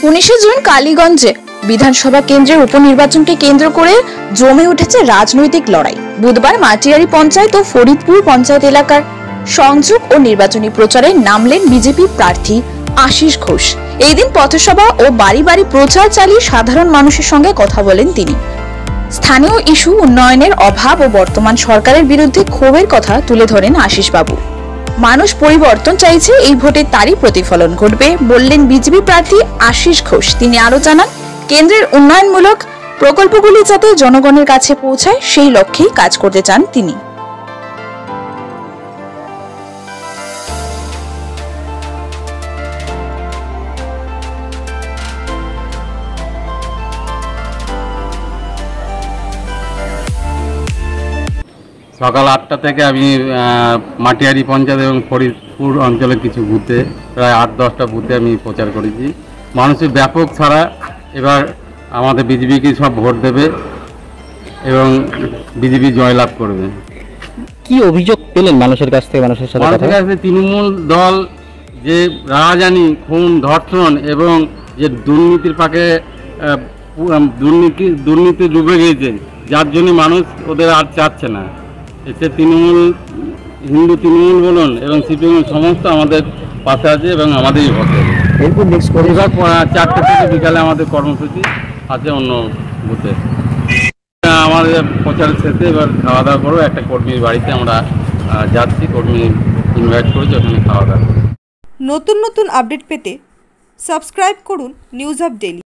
19 June কালীগঞ্জে বিধানসভা কেন্দ্রের উপনির্বাচনকে কেন্দ্র করে জমে উঠেছে রাজনৈতিক লড়াই। বুধবার মাটিয়ারি পঞ্চায়েত ও ফরিদপুর পঞ্চায়েত এলাকার সংযোগ ও নির্বাচনী প্রচারে নামলেন বিজেপি প্রার্থী আশিস ঘোষ। এই দিন পথসভা ও বাড়ি বাড়ি প্রচার চালিয়ে সাধারণ মানুষের সঙ্গে কথা বলেন তিনি। স্থানীয় ইস্যু, উন্নয়নের অভাব ও বর্তমান সরকারের বিরুদ্ধে ক্ষোভের কথা তুলে ধরেন আশিস বাবু। মানুষ পরিবর্তন চাইছে, এই ভোটে তারই প্রতিফলন ঘটবে বললেন বিজেপি প্রার্থী আশিস ঘোষ। তিনি আরো জানান, কেন্দ্রের উন্নয়নমূলক প্রকল্পগুলি যাতে জনগণের কাছে পৌঁছায় সেই লক্ষ্যেই কাজ করতে চান তিনি। সকাল 8টা থেকে আমি মাটিয়ারি পঞ্চায়েত এবং ফরিদপুর অঞ্চলে কিছু বুথে প্রায় 8-10টা বুথে আমি প্রচার করেছি। মানুষের ব্যাপক ছাড়া এবার আমাদের বিজেপিকে সব ভোট দেবে এবং বিজেপি জয়লাভ করবে। কি অভিযোগ পেলেন মানুষের কাছ থেকে? মানুষের কাছে তৃণমূল দল যে রাজানি, খুন, ধর্ষণ এবং যে দুর্নীতির পাকে দুর্নীতি ডুবে গিয়েছে, যার জন্য মানুষ ওদের আর চাচ্ছে না। এতে তৃণমূল, হিন্দু তৃণমূল বলুন এবং সিপিএম সমস্ত আমাদের পাশে আছে এবং আমাদেরই ভোট। এরপর এবার 4টে থেকে বিকালে আমাদের কর্মসূচি আছে অন্য বুথে। আমাদের প্রচারের শেষে এবার খাওয়া দাওয়া করবো। একটা কর্মীর বাড়িতে আমরা যাচ্ছি, কর্মী ইনভাইট করেছি, ওখানে খাওয়া দাওয়া। নতুন নতুন আপডেট পেতে সাবস্ক্রাইব করুন নিউজ আপ ডেইলি।